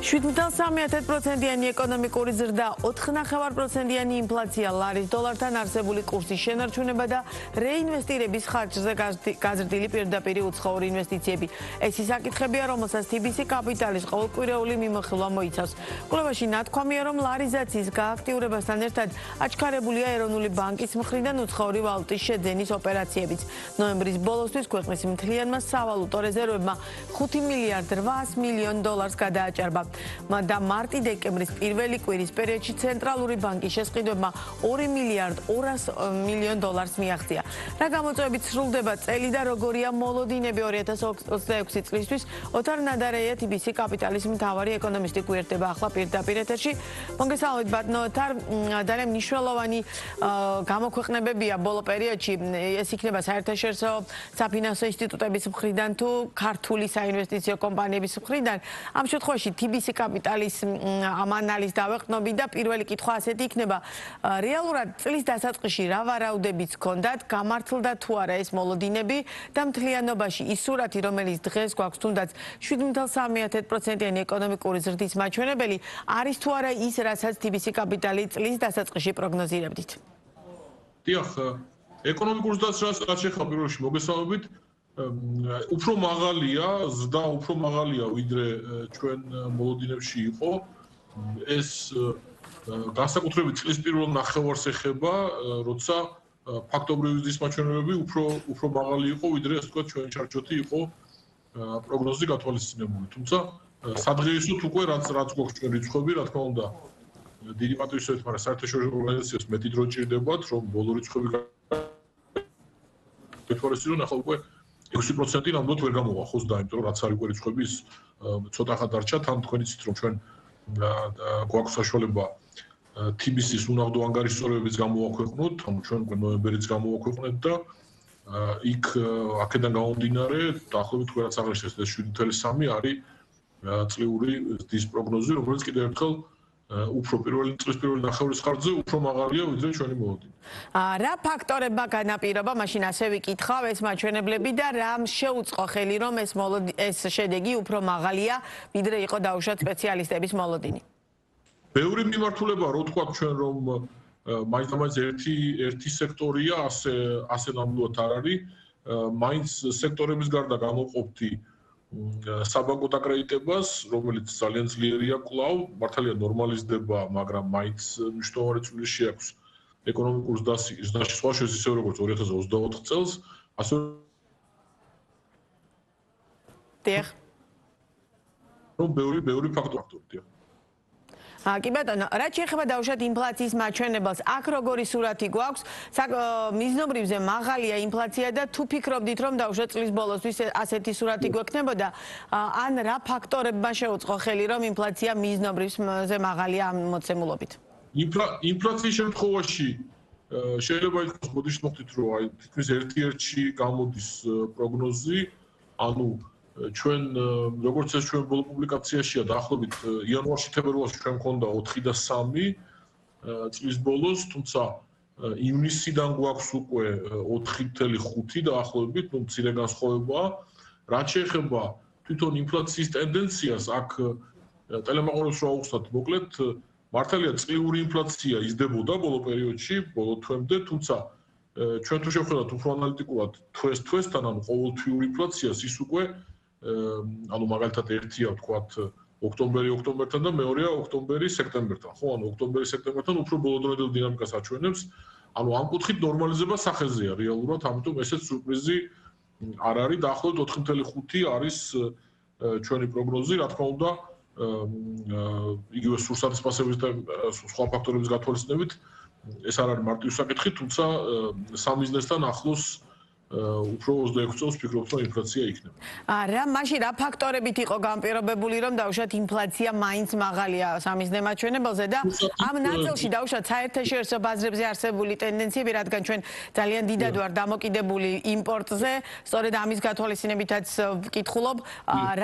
7.3%-იანი ეკონომიკური ზრდა, 4.9%-იანი ინფლაცია, ლარის დოლართან არსებული კურსის შენარჩუნება და რეინვესტირების ხარჯზე გაზრდილი პირდაპირი უცხოური ინვესტიციები. ეს ის საკითხებია, რომელსაც TBC კაპიტალის ყოველკვირეული მიმოხილვა მოიცავს. კვლევაში ნათქვამია, რომ ლარიზაციის გააქტიურებასთან ერთად აჩქარებულია ეროვნული ბანკის მხრიდან უცხოური ვალუტის შეძენის ოპერაციებიც. ნოემბრის ბოლოსთვის ქვეყნის მთლიანმა სავალუტო რეზერვებმა $5.8 მილიარდ გადააჭარბა. და მარტი-დეკემბრის პირველი კვირის პერიოდში ცენტრალური ბანკის შესყიდვებმა $2.2 მილიარდ მიაღწია. რა გამოწვევებით სრულდება წელი და როგორია მოლოდინები 2026 წლისთვის? ოთარ ნადარეია, TBC კაპიტალის მთავარი ეკონომისტი გვერდება ახლა პირდაპირ ეთერში. მოგესალმებით ბატონო ოთარ, ძალიან მნიშვნელოვანი გამოქვეყნებებია ბოლო პერიოდში. ეს იქნება საერთაშორისო საფინანსო ინსტიტუტების მხრიდან თუ ქართული საინვესტიციო კომპანიების მხრიდან. ამ შემთხვევაში TBC კაპიტალის ამ ანალიზს დავეყნობი და პირველი კითხვა ასეთი იქნება. რეალურად წლის დასაწყისში რა ვარაუდებიც ჰქონდათ, გამართლდა თუ არა ეს მოლოდინები და მთლიანობაში ის სურათი, რომელიც დღეს გვაქვს, თუნდაც 7.3%-იანი ეკონომიკური ზრდის მაჩვენებელი, არის თუ არა ის, რასაც TBC კაპიტალი წლის დასაწყისში პროგნოზირებდით? დიახ, ეკონომიკურ ზრდას რაც შეხება პირველში მოგესალმებით. უფრო მაღალია, ზრდა უფრო მაღალია ვიდრე ჩვენ მოლოდინებში იყო. ეს განსაკუთრებით წლის პირველ ნახევარს ეხება, როცა ფაქტობრივი ზრდის მაჩვენებლები უფრო მაღალი იყო, ვიდრე ასე ვთქვათ ჩვენ ჩარჩოთი იყო პროგნოზი გათვალისწინებული. თუმცა სადღეისოდ უკვე რაც გვაქვს ჩვენ რიცხვები, რა თქმა უნდა, დიდი პატივისცემით, მაგრამ საერთაშორისო ორგანიზაციებს მეტი დრო ჭირდებათ, რომ ბოლო რიცხვები გათვალისწინონ, ახლა უკვე 6% ნამდვილად ვერ გამოვა ხოს და იმიტომ რომ რაც არის უკვე რიცხვები ის ცოტა ხან დარჩა, თან თქვენ იცით რომ ჩვენ გვაქვს საშუალება TBC-ის უნაღდო ანგარიშსწორებების გამოვაქვეყნოთ, ანუ ჩვენ უკვე ნოემბერიც გამოვაქვეყნეთ და იქ აქედან გამომდინარე დაახლოებით თქვენაც აღნიშნეთ ეს 7.3 არის წლიური ზრდის პროგნოზი, რომელიც კიდევ ერთხელ უფრო წლის პირველი ნახევრის ხარჯზე უფრო მაღალია ვიდრე ჩვენი მოლოდინი. რა ფაქტორებმა განაპირობა, მაშინ ასე ვიკითხავ, ეს მაჩვენებლები და რამ შეუწყო ხელი, რომ ეს შედეგი უფრო მაღალია ვიდრე იყო დაუშვათ სპეციალისტების მოლოდინი? ბევრი მიმართულება, რო თქვა ჩვენ რომ მაინც ერთი სექტორია, ასე ნამდვილად არ არის. მაინც სექტორების გარდა გამოყოფთი საბანკო დაკრედიტებას, რომელიც ძალიან ძლიერია კვლავ, მართალია ნორმალიზდება, მაგრამ მაინც მნიშვნელოვანი წვლილი შეაქვს ეკონომიკურ ზრდაში, სხვა შორის ისე როგორც 2024 წელს, ასე რომ ბევრი ფაქტორია. კი ბატონო, რაც შეეხება დაუშვათ ინფლაციის მაჩვენებელს, აქ როგორი სურათი გვაქვს? მიზნობრივზე მაღალია ინფლაცია და თუ ფიქრობდით, რომ დაუშვათ წლის ბოლოსთვის ასეთი სურათი გვექნებოდა, ან რა ფაქტორებმა შეუწყო ხელი, რომ ინფლაცია მიზნობრივზე მაღალია ამ მოცემულობით? ინფლაციის შემთხვევაში შეიძლება იყოს ბოდიშს მოხდით, რომ აი თითქმის ერთ-ერთში გამოდის პროგნოზი, ანუ ჩვენ როგორც ეს ჩვენ ბოლო პუბლიკაციაშია დაახლოებით იანვარში თებერვალში ჩვენ მქონდა 4 და 3 წლის ბოლოს, თუმცა ივნისიდან გვაქვს უკვე 4.5 დაახლოებით, ნუ მცირე განსხვავებაა. რაც შეეხება თვითონ ინფლაციის ტენდენციას, აქ ტელემაყურებელს რო აუხსნათ, მოკლედ მართალია წლიური ინფლაცია იზრდებოდა ბოლო პერიოდში, ბოლო თვემდე, თუმცა ჩვენ თუ შევხედათ უფრო ანალიტიკურად თვესთან, ანუ ყოველთვიურ ინფლაციას, ის უკვე ანუ მაგალითად ერთია ვთქვათ ოქტომბერთან და მეორეა ოქტომბერი-სექტემბერთან, ხო, ანუ ოქტომბერი-სექტემბერთან უფრო ბოლოდროინდელ დინამიკას აჩვენებს, ანუ ამ კუთხით ნორმალიზება სახეზეა რეალურად, ამიტომ ესეც სურპრიზი არ არის, დაახლოებით 4.5 არის ჩვენი პროგნოზი, რა თქმა უნდა, იგივე სურსათმოქმედების და სხვა ფაქტორების გათვალისწინებით ეს არ არის მარტივი საკითხი, თუმცა სამიზნესთან ახლოს უფრო 26 წელს ვფიქრობთ, რომ ინფლაცია იქნება. მაშინ რა ფაქტორებით იყო განპირობებული, რომ დაუშვათ ინფლაცია მაინც მაღალია სამიზნე მაჩვენებელზე და ამ ნაწილში დაუშვათ საერთაშორისო ბაზრებზე არსებული ტენდენციები, რადგან ჩვენ ძალიან დიდად ვარ დამოკიდებული იმპორტზე, სწორედ ამის გათვალისწინებითაც ვკითხულობ,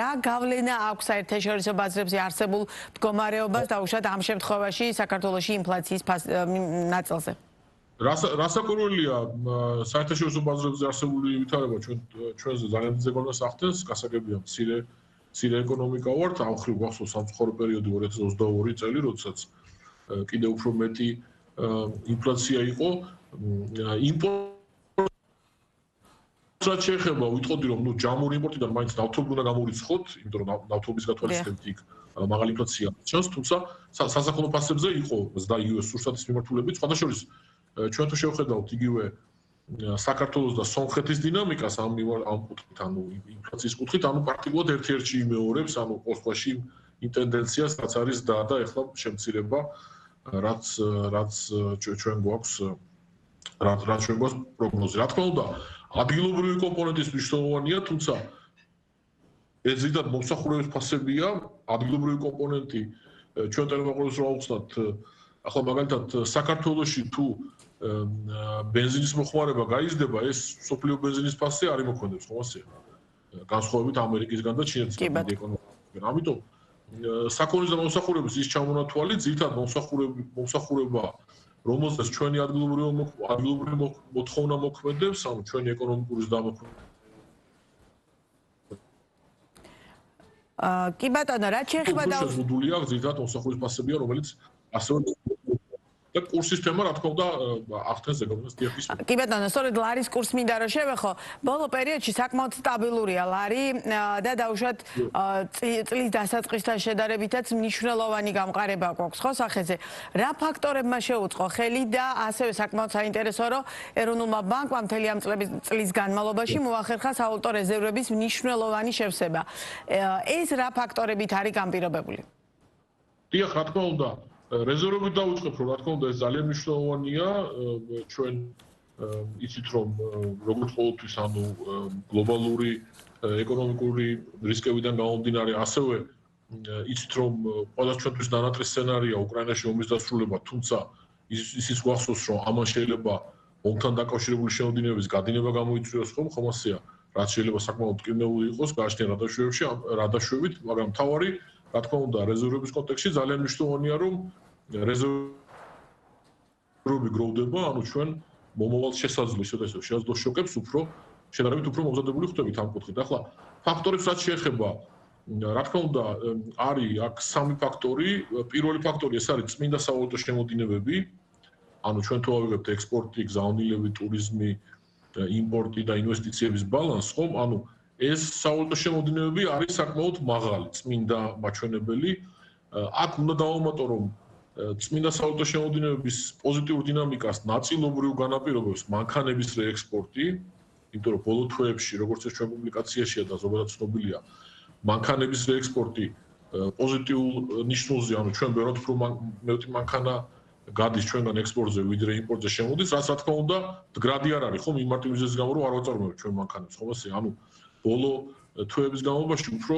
რა გავლენა აქვს საერთაშორისო ბაზრებზე არსებულ მდგომარეობას დაუშვათ ამ შემთხვევაში საქართველოში ინფლაციის ნაწილზე? რასაკვირველია, საერთაშორისო ბაზრებზე არსებული ვითარება ჩვენზე ძალიან დიდ ზეგავლენას ახდენს, გასაგებია მცირე მცირე ეკონომიკა ვართ, ახრივ გახსოვს სამწუხარო პერიოდი 2022 წელი, როდესაც კიდევ უფრო მეტი ინფლაცია იყო. რაც შეეხება ვიტყოდი რომ ჯამური იმპორტიდან მაინც ნავთობი უნდა გამორიცხოთ, იმიტომ რომ ნავთობის გათვალისწინებით იქ მაღალი ინფლაცია ჩანს, თუმცა სასაქონლო ფასებზე იყო ზრდა იგივე სურსათის მიმართულებით. სხვადასხვა ჩვენ თუ შევხედავთ იგივე საქართველოს და სომხეთის დინამიკას ამ კუთხით, ანუ ინფლაციის კუთხით, ანუ პრაქტიკულად ერთ-ერთში იმეორებს, ანუ ყოველგვარში იმ ტენდენციას, რაც არის და ეხლა შემცირება, რაც ჩვენ გვაქვს პროგნოზი. რა თქმა უნდა, ადგილობრივი კომპონენტის მნიშვნელოვანია, თუმცა ეს ზედად მომსახურების ფასებია, ადგილობრივი კომპონენტი ჩვენ ტერმინოლოგიას რა ვუხსნათ, ახლა მაგალითად საქართველოში თუ ბენზინის მოხმარება გაიზრდება, ეს სოფლიო ბენზინის ფასზე არ იმოქმედებს, ხო ასე? განსხვავებით ამერიკისგან და ჩინეთისგან ეკონომიკიდან. ამიტომ საქონლის და მომსახურების ის ჩამონათვალი ძირითადად მომსახურება, რომელზეც ჩვენი ადგილობრივი მოთხოვნა მოქმედებს, ანუ ჩვენი ეკონომიკური ზრდამოქმედება. კი ბატონო, რა შეეხება და შეზღუდულია ძირითადად მომსახურის ფასებია, რომელიც ასევე და კურსის თემა რა თქმა უნდა ახდენს ზეგავლენას დიახის. კი ბატონო, სწორედ ლარის კურს მინდა რომ შევეხო. ბოლო პერიოდში საკმაოდ სტაბილურია ლარი და დაუშვათ წლის დასაწყისთან შედარებითაც მნიშვნელოვანი გამყარება გვაქვს ხო სახეზე. რა ფაქტორებმა შეუწყო ხელი და ასევე საკმაოდ საინტერესო რომ ეროვნულმა ბანკმა მთელი ამ წლის განმავლობაში მოახერხა სავალუტო რეზერვების მნიშვნელოვანი შევსება. ეს რა ფაქტორებით არის განპირობებული? დიახ, რა თქმა უნდა რეზერვები დაუწყებ, რომ რა თქმა უნდა ეს ძალიან მნიშვნელოვანია, ჩვენ იცით რომ როგორც ყოველთვის ანუ გლობალური ეკონომიკური რისკებიდან გამომდინარე, ასევე იცით რომ ყველა ჩვენთვის დანატრის სცენარია უკრაინაში ომის დასრულება, თუმცა ისიც გვახსოვს რომ ამან შეიძლება ომთან დაკავშირებული შემოდინებების გადინება გამოიწვიოს ხომ ასეა, რაც შეიძლება საკმაოდ მტკივნეული იყოს გააჩნია რადაშვებით, მაგრამ თავარი რა თქმა უნდა რეზერვების კონტექსტში ძალიან მნიშვნელოვანია რომ რეზერვები გროვდება, ანუ ჩვენ მომავალ შესაძლოს შოკებს უფრო შედარებით უფრო მომზადებული ხდებით ამ კუთხით. ახლა ფაქტორებს რაც შეეხება, რა თქმა უნდა, არის აქ სამი ფაქტორი. პირველი ფაქტორი ეს არის წმინდა სავალუტო შემოდინებები, ანუ ჩვენ თუ ავიღებთ ექსპორტი, გზავნილები, ტურიზმი, იმპორტი და ინვესტიციების ბალანსს, ხომ? ანუ ეს სავალუტო შემოდინებები არის საკმაოდ მაღალი, წმინდა მაჩვენებელი. აქ უნდა დავამატო, რომ წმინდა სავალუტო შემოდინებების პოზიტიურ დინამიკას ნაწილობრივ განაპირობებს მანქანების რეექსპორტი, იმიტომ რომ ბოლო თვეებში, როგორც ეს ჩვენ პუბლიკაციაშია და ზოგადად ცნობილია, მანქანების რეექსპორტი პოზიტიურ ნიშნულზე, ანუ ჩვენ ბევრად უფრო მეტი მანქანა გადის ჩვენგან ექსპორტზე, ვიდრე იმპორტზე შემოდის, რაც რა თქმა უნდა მდგრადი არ არის, ხომ? იმ მარტივ მიზეზის გამო, რომ არ ვაწარმოებთ ჩვენ მანქანებს, ხომ ასე? ანუ ბოლო თვეების განმავლობაში უფრო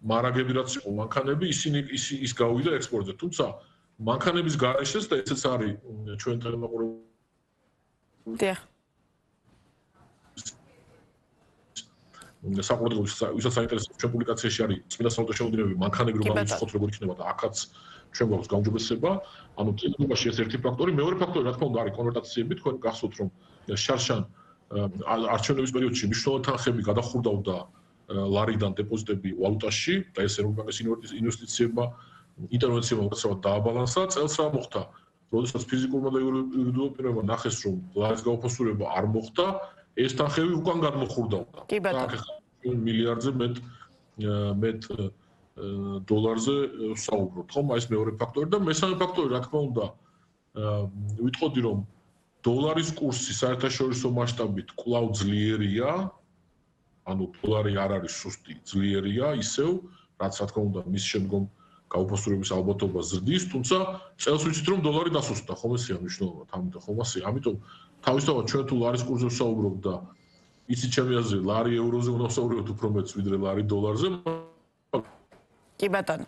მარაგები რაც იყო მანქანები, ის გავიდა ექსპორტზე, თუმცა მანქანების გარეშეც და ესეც არის ჩვენ ტერმინოლოგიურად დიახ. საყურადღებო ვისაც საინტერესო ჩვენ პუბლიკაციაში არის წმინდა სავალუტო შემოდინებები მანქანები რომ გამოვიწყოთ როგორ იქნება და აქაც ჩვენ გვაქვს გაუმჯობესება, ანუ წინასწარმეტყველში ეს ერთი ფაქტორი, მეორე ფაქტორი რა თქმა უნდა არის კონვერტაციები, თქვენ გახსოვთ რომ შარშან არჩევნების პერიოდში მნიშვნელოვანი თანხები გადახურდავდა ლარიდან დეპოზიტები ვალუტაში და ეს ეროვნული ბანკის ინვესტიციებმა ინტერვენციებმა უკაცრავად დააბალანსა. წელს რა მოხდა? როდესაც ფიზიკურმა და იურიდიულ პირებმა ნახეს რომ ლარის გაუფასურება არ მოხდა, ეს თანხები უკან გადმოხურდავდა. კი ბატონო. აქ მილიარდზე მეტ დოლარზე საუბრობთ, ხომ? ეს მეორე ფაქტორი და მესამე ფაქტორი რა თქმა უნდა ვიტყოდი რომ დოლარის კურსი საერთაშორისო მასშტაბით კვლავ ძლიერია, ანუ დოლარი არ არის სუსტი, ძლიერია ისევ, რაც რა თქმა უნდა მის შემდგომ გაუფასურების ალბათობა ზრდის, თუმცა წელს ვიცით რომ დოლარი დასუსტდა, ხომ ესეა მნიშვნელოვნად, ამიტომ ხომ ასე? ამიტომ თავისთავად ჩვენ თუ ლარის კურსზე ვსაუბრობთ და იცით ჩემი აზრით, ლარი ევროზე უნდა ვსაუბროთ უფრო მეტს ვიდრე ლარი დოლარზე. კი ბატონო.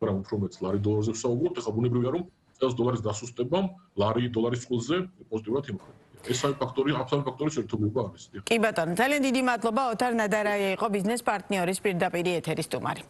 მაგრამ უფრო მეტს ლარი დოლარზე ვსაუბრობთ, ეხლა ბუნებრივია რომ წელს დოლარის დასუსტებამ ლარი დოლარის წყვილზე პოზიტიურად იმოქმედა. ეს სამი ფაქტორი, ამ სამი ფაქტორის ერთობლივობა არის. კი ბატონო, ძალიან დიდი მადლობა ოთარ ნადარაია იყო ბიზნეს პარტნიორის პირდაპირ ეთერის სტუმარი.